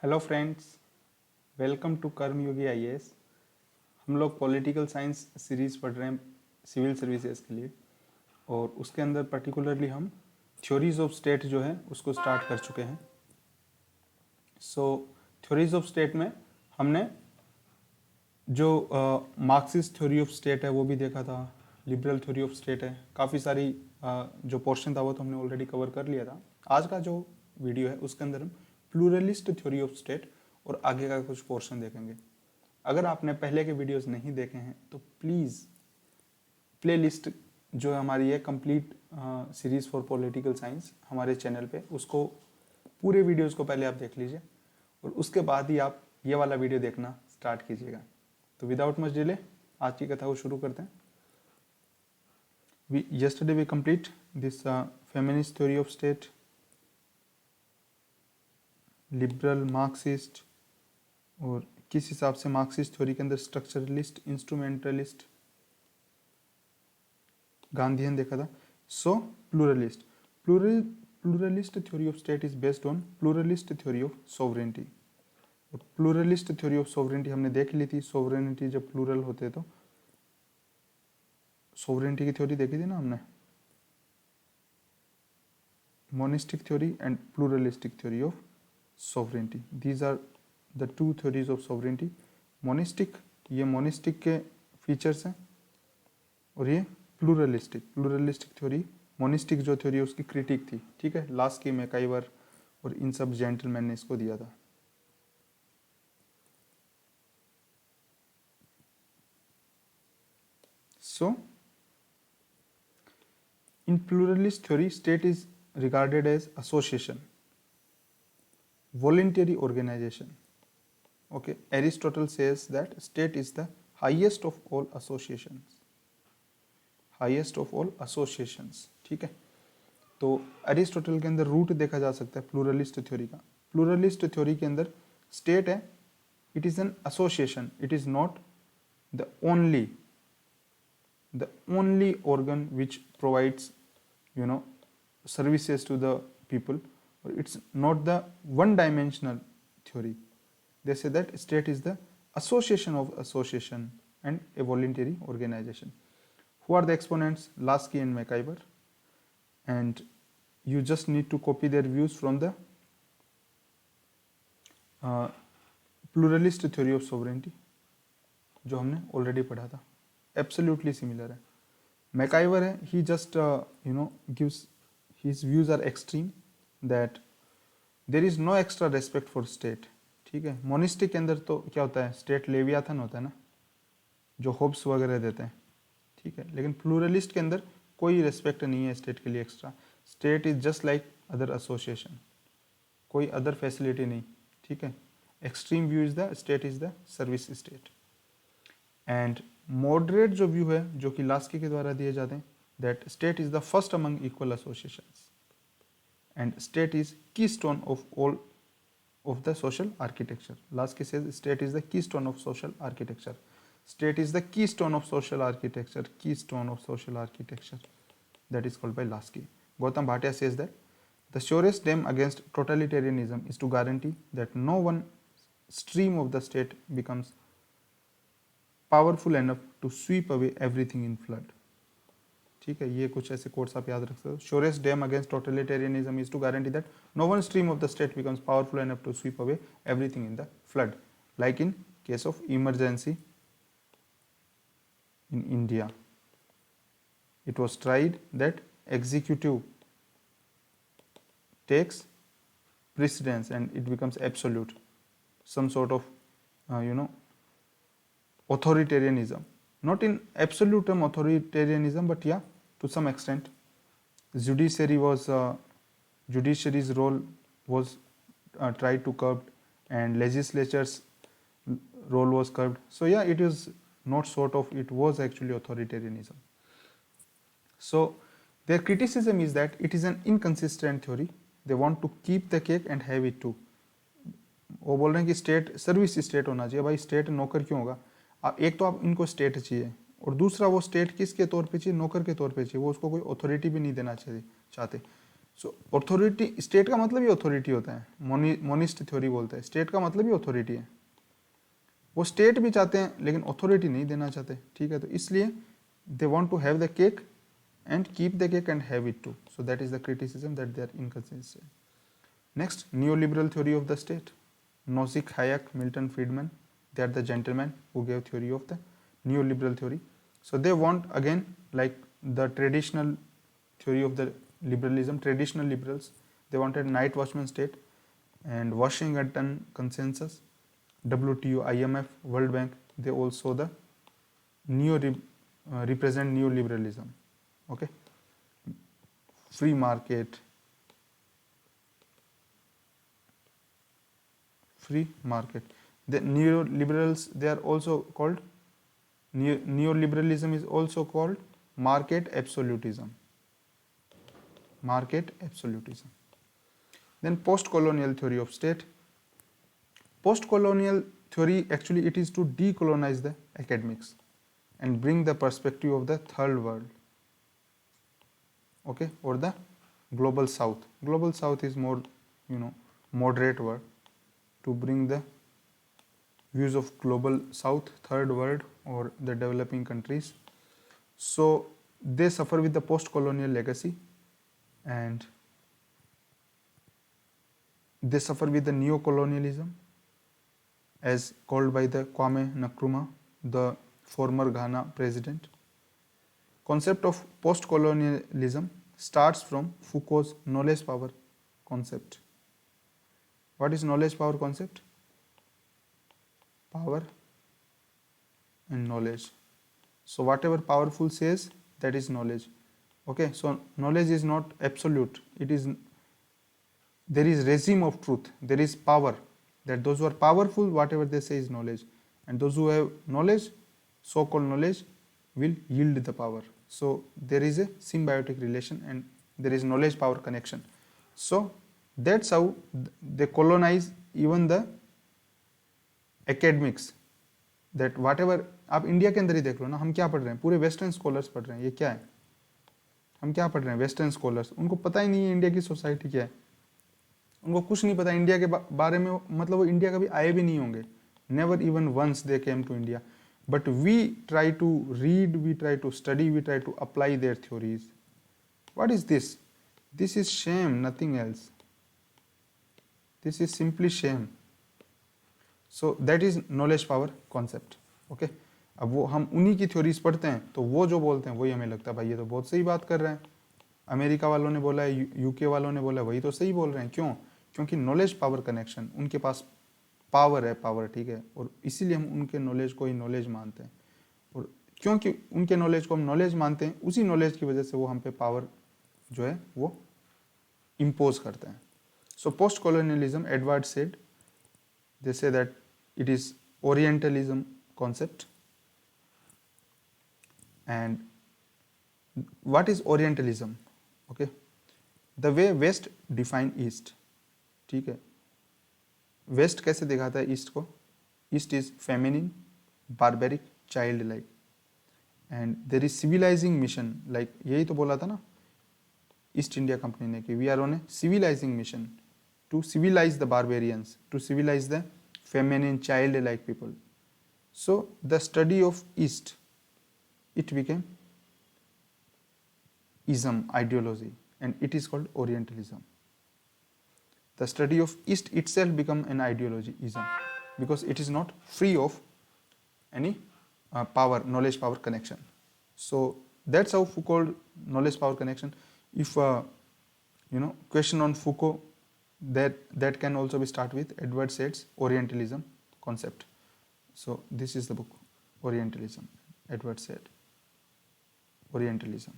Hello friends, welcome to कर्म योगी IAS. हम लोग पॉलिटिकल साइंस सीरीज़ पढ़ रहे हैं सिविल सर्विसेज के लिए, और उसके अंदर पर्टिकुलरली हम थ्योरीज ऑफ स्टेट जो है उसको स्टार्ट कर चुके हैं। थ्योरीज ऑफ स्टेट में हमने जो मार्क्सिस्ट थ्योरी ऑफ स्टेट है वो भी देखा था, लिबरल थ्योरी ऑफ स्टेट है, काफ़ी सारी जो पोर्शन था वो तो हमने ऑलरेडी कवर कर लिया था। आज का जो वीडियो है उसके अंदर हम प्लूरलिस्ट थ्योरी ऑफ स्टेट और आगे का कुछ पोर्शन देखेंगे। अगर आपने पहले के वीडियोस नहीं देखे हैं तो प्लीज़ प्लेलिस्ट जो है हमारी है complete series for political science हमारे चैनल पे, उसको पूरे वीडियोस को पहले आप देख लीजिए और उसके बाद ही आप ये वाला वीडियो देखना स्टार्ट कीजिएगा। तो विदाउट मच डिले आज की कथा को शुरू करते हैं। yesterday we complete this feminist theory of state, liberal, Marxist, और किस हिसाब से मार्क्सिस्ट थ्योरी के अंदर स्ट्रक्चरलिस्ट, इंस्ट्रूमेंटलिस्ट, गांधीयन देखा था। So pluralist theory of state is based on pluralist theory of sovereignty. और प्लूरलिस्ट थ्योरी ऑफ सोवरेनिटी हमने देख ली थी। सोवरेनिटी जब प्लूरल होते तो सोवरेनिटी की थ्योरी देखी थी ना हमने, monistic theory and pluralistic theory of sovereignty. These are the two theories of sovereignty. Monistic, ये मोनिस्टिक के फीचर्स हैं, और ये प्लूरलिस्टिक थ्योरी, मोनिस्टिक जो थ्योरी है उसकी क्रिटिक थी। ठीक है, लास्की, मैकाइवर और इन सब जेंटलमैन ने इसको दिया था। सो in pluralist theory, state is regarded as association, voluntary organization. Okay, Aristotle says that state is the highest of all associations, highest of all associations. ठीक है, तो अरिस्टोटल के अंदर रूट देखा जा सकता है प्लूरलिस्ट थ्योरी का। प्लूरलिस्ट थ्योरी के अंदर स्टेट है, it is an association, it is not the only organ which provides services to the people, or it's not the one dimensional theory. They say that state is the association of association and a voluntary organization. Who are the exponents? Lasky and MacIver, and you just need to copy their views from the pluralist theory of sovereignty जो हमने already पढ़ा था। Absolutely similar है। MacIver है, he just gives his views are extreme, that there is no extra respect for state. ठीक है, monistic के अंदर तो क्या होता है, स्टेट लेवियाथन होता है ना, जो होप्स वगैरह देते हैं। ठीक है, लेकिन प्लूरलिस्ट के अंदर कोई रेस्पेक्ट नहीं है स्टेट के लिए extra. State is just like other association, कोई अदर फैसिलिटी नहीं। ठीक है, extreme view is the state is the service state. And moderate जो व्यू है, जो कि लास्की के द्वारा दिए जाते हैं, that state is the first among equal associations and state is keystone of all of the social architecture. Laski says state is the keystone of social architecture, state is the keystone of social architecture, keystone of social architecture, that is called by Lasky. Gautam Bhatia says that the surest dam against totalitarianism is to guarantee that no one stream of the state becomes powerful enough to sweep away everything in flood. ठीक है, ये कुछ ऐसे quotes आप याद रख सकते हो। surest dam against totalitarianism is to guarantee that no one stream of the state becomes powerful enough to sweep away everything in the flood, like in case of emergency in India. It was tried that executive takes precedence and it becomes absolute, some sort of authoritarianism, not in absolute term authoritarianism, but yeah, to some extent. Judiciary's role was tried to curb, and legislature's role was curbed. So yeah, it is not sort of, it was actually authoritarianism. So their criticism is that it is an inconsistent theory. They want to keep the cake and have it too. वो बोल रहे हैं कि state service state होना चाहिए। भाई state नौकर क्यों होगा? एक तो आप इनको स्टेट चाहिए, और दूसरा वो स्टेट किसके तौर पे चाहिए? नौकर के तौर पे चाहिए। वो उसको कोई अथॉरिटी भी नहीं देना चाहते। सो ऑथोरिटी, स्टेट का मतलब ही ऑथोरिटी होता है, मोनिस्ट थ्योरी बोलते हैं, स्टेट का मतलब ही ऑथोरिटी है। वो स्टेट भी चाहते हैं लेकिन ऑथोरिटी नहीं देना चाहते, ठीक है, तो इसलिए they want to have the cake and keep the cake and have it too, so that is the criticism that they are inconsistent. Next, neoliberal theory of the state, Nozick, Hayek, Milton Friedman, they are the gentlemen who gave theory of the neoliberal theory. So they want again, like the traditional theory of the liberalism, traditional liberals, they wanted night watchman state and Washington consensus, WTO, IMF, World Bank, they also the represent neoliberalism. Okay, free market, free market. The neoliberals, they are also called, neoliberalism is also called market absolutism. Market absolutism. Then post-colonial theory of state. Post-colonial theory, actually it is to decolonize the academics and bring the perspective of the third world, okay, or the global south. Global south is more, moderate word, to bring the views of global south, third world, or the developing countries. So they suffer with the post-colonial legacy and they suffer with the neo-colonialism as called by the Kwame Nkrumah, the former Ghana president. Concept of post-colonialism starts from Foucault's knowledge power concept. What is knowledge power concept? Power and knowledge. So whatever powerful says, that is knowledge. Okay, so knowledge is not absolute. It is, there is regime of truth. There is power. That those who are powerful, whatever they say is knowledge, and those who have knowledge, so-called knowledge, will yield the power. So there is a symbiotic relation and there is knowledge power connection. So that's how they colonize even the academics. That whatever, आप India के अंदर ही देख लो ना, हम क्या पढ़ रहे हैं, पूरे वेस्टर्न स्कॉलर्स पढ़ रहे हैं, ये क्या है, हम क्या पढ़ रहे हैं, वेस्टर्न स्कॉलर्स, उनको पता ही नहीं है इंडिया की सोसाइटी क्या है, उनको कुछ नहीं पता इंडिया के बारे में, मतलब वो इंडिया कभी आए भी नहीं होंगे, never even once they came to India, but we try to read, we try to study, we try to apply their theories. What is this? This is shame, nothing else. This is simply shame. So that is knowledge power concept. Okay, अब वो हम उन्हीं की theories पढ़ते हैं तो वो जो बोलते हैं वही हमें लगता है भाई ये तो बहुत सही बात कर रहे हैं, अमेरिका वालों ने बोला है, यूके वालों ने बोला है, वही तो सही बोल रहे हैं. क्यों? क्योंकि नॉलेज पावर कनेक्शन, उनके पास पावर है, पावर, ठीक है, और इसीलिए हम उनके नॉलेज को ही नॉलेज मानते हैं. और क्योंकि उनके नॉलेज को हम नॉलेज मानते हैं, उसी नॉलेज की वजह से वो हम पे पावर जो है वो इम्पोज करते हैं. So post colonialism, Edward said, they say that it is orientalism concept. And what is Orientalism? Okay, the way West define East. ठीक है, वेस्ट कैसे दिखाता है ईस्ट को? East is feminine, barbaric, child like, and there is civilising mission. Like यही तो बोला था ना ईस्ट इंडिया कंपनी ने कि we are on a civilising mission to civilise the barbarians, to civilise the feminine, child like people. So the study of East, it became ism, ideology, and it is called Orientalism. The study of East itself become an ideology, ism, because it is not free of any power, knowledge power connection. So that's how Foucault knowledge power connection. If question on Foucault, that can also be start with Edward Said's Orientalism concept. So this is the book, Orientalism, Edward Said. Orientalism.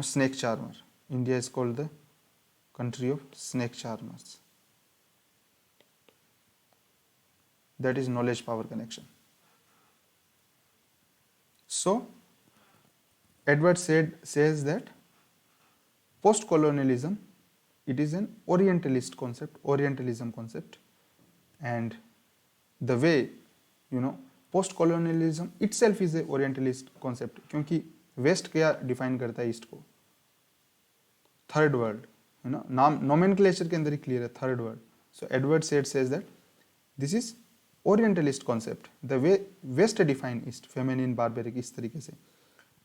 Snake charmer. India is called the country of snake charmers. That is knowledge power connection. So Edward Said says that post-colonialism, it is an Orientalist concept, Orientalism concept, and the way post-colonialism itself is a Orientalist concept, क्योंकि waste क्या define करता है east को? Third word है ना, नाम nomenclature के अंदर ही क्लियर है, third word. So Edward said says that this is orientalist concept, the way west define east, feminine barbaric, इस तरीके से.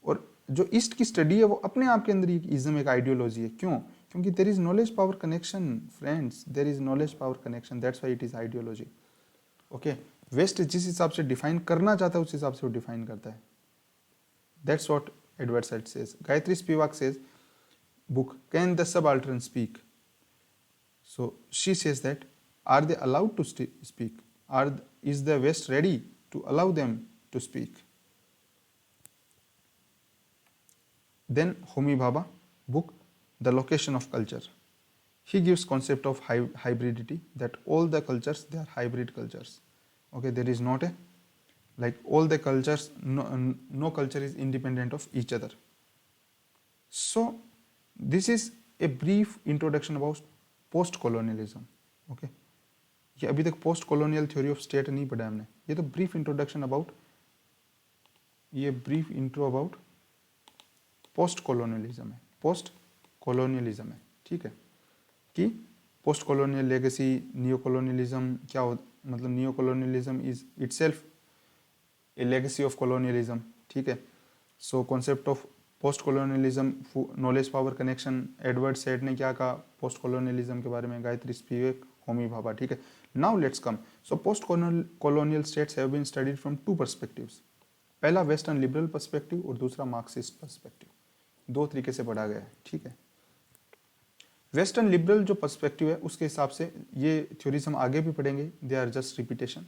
और जो ईस्ट की स्टडी है वो अपने आप के अंदर ही इज्म एक आइडियोलॉजी है. क्यों? क्योंकि there is knowledge power connection friends, there is knowledge power connection, that's why it is ideology. Okay, west जिस हिसाब से डिफाइन करना चाहता है उस हिसाब से वो डिफाइन करता है. That's what Edward said says. Gayatri Spivak says book Can the Subaltern Speak? So she says that are they allowed to speak? Is the West ready to allow them to speak? Then Homi Bhabha book The Location of Culture. He gives concept of hybridity, that all the cultures they are hybrid cultures. Okay, there is not a like all the cultures, no culture is independent of each other. So this is a brief introduction about post colonialism. Okay, ये अभी तक post colonial theory of state नहीं पढ़ा हमने, ये तो brief introduction about, ये brief intro about post colonialism है, पोस्ट कॉलोनियलिज्म है. ठीक है, कि post colonial legacy, neo colonialism क्या हो, मतलब neo colonialism is itself A legacy of colonialism. ठीक है, so concept of post colonialism, knowledge power connection, Edward said ने क्या कहा पोस्ट कॉलोनियलिज्म के बारे में, गायत्री स्पिवाक, होमी भाभा. ठीक है, now let's come. So post colonial states have been studied from two perspectives. पहला वेस्टर्न लिबरल पर्सपेक्टिव और दूसरा मार्क्सिस्ट पर्सपेक्टिव. दो तरीके से पढ़ा गया है. ठीक है, वेस्टर्न लिबरल जो पर्सपेक्टिव है उसके हिसाब से ये थ्योरीज हम आगे भी पढ़ेंगे, they are just repetition.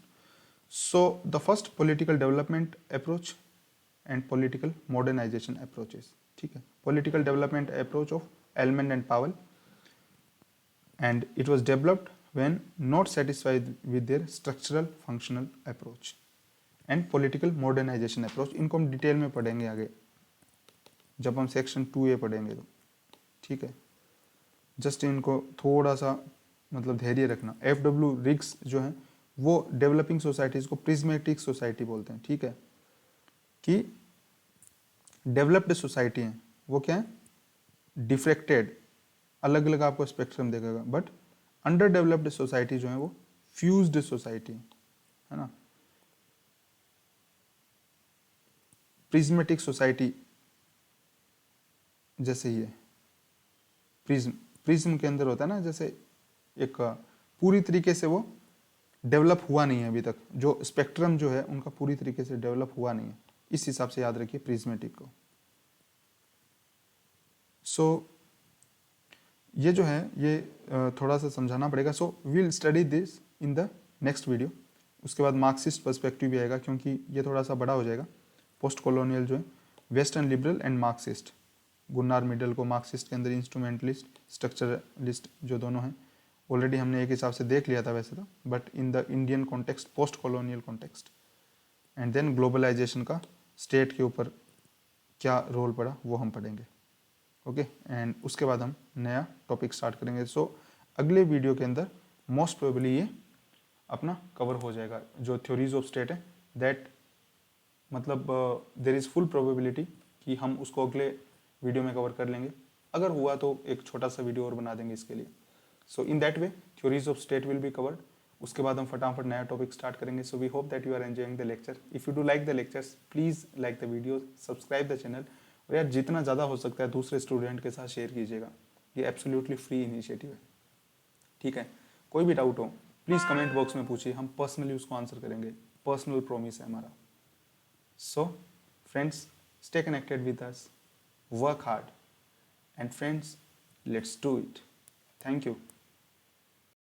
So the first political development approach and political modernization approaches. ठीक है, political development approach of Ellman and Powell, and it was developed when not satisfied with their structural functional approach. And political modernization approach, इनको हम detail में पढ़ेंगे आगे जब हम section 2A पढ़ेंगे तो. ठीक है, जस्ट इनको थोड़ा सा मतलब धैर्य रखना. FW रिग्स जो है वो डेवलपिंग सोसाइटीज को प्रिज्मेटिक सोसाइटी बोलते हैं. ठीक है, कि डेवलप्ड सोसाइटी है वो क्या है, डिफ्रेक्टेड, अलग अलग आपको स्पेक्ट्रम देगा, बट अंडर डेवलप्ड सोसाइटी जो है वो फ्यूज्ड सोसाइटी है ना. प्रिज्मेटिक सोसाइटी जैसे ये प्रिज्म के अंदर होता है ना, जैसे एक पूरी तरीके से वो डेवलप हुआ नहीं है अभी तक, जो स्पेक्ट्रम जो है उनका पूरी तरीके से डेवलप हुआ नहीं है, इस हिसाब से याद रखिए प्रिज्मेटिक को. सो ये जो है ये थोड़ा सा समझाना पड़ेगा. So will study this in the next video. उसके बाद मार्क्सिस्ट पर्सपेक्टिव भी आएगा क्योंकि ये थोड़ा सा बड़ा हो जाएगा. पोस्ट कॉलोनियल जो है western liberal and Marxist, Gunnar Myrdal को मार्क्सिस्ट के अंदर इंस्ट्रूमेंटलिस्ट, स्ट्रक्चरलिस्ट जो दोनों हैं ऑलरेडी हमने एक हिसाब से देख लिया था वैसे तो, but in the Indian context, post colonial context. And then globalisation का स्टेट के ऊपर क्या रोल पड़ा वो हम पढ़ेंगे. ओके, एंड उसके बाद हम नया टॉपिक स्टार्ट करेंगे. सो अगले वीडियो के अंदर मोस्ट प्रोबेबली ये अपना कवर हो जाएगा जो थ्योरीज ऑफ स्टेट है, दैट मतलब देर इज़ फुल प्रोबेबिलिटी कि हम उसको अगले वीडियो में कवर कर लेंगे. अगर हुआ तो एक छोटा सा वीडियो और बना देंगे इसके लिए. So in that way theories of state will be covered. उसके बाद हम फटाफट नया टॉपिक स्टार्ट करेंगे. So we hope that you are enjoying the lecture. If you do like the lectures please like the video, subscribe the channel, और यार जितना ज़्यादा हो सकता है दूसरे स्टूडेंट के साथ शेयर कीजिएगा. ये एब्सोल्युटली फ्री इनिशिएटिव है. ठीक है, कोई भी डाउट हो प्लीज़ कमेंट बॉक्स में पूछिए, हम पर्सनली उसको आंसर करेंगे. पर्सनल प्रॉमिस है हमारा. So friends, stay connected with us, work hard, and friends let's do it. Thank you.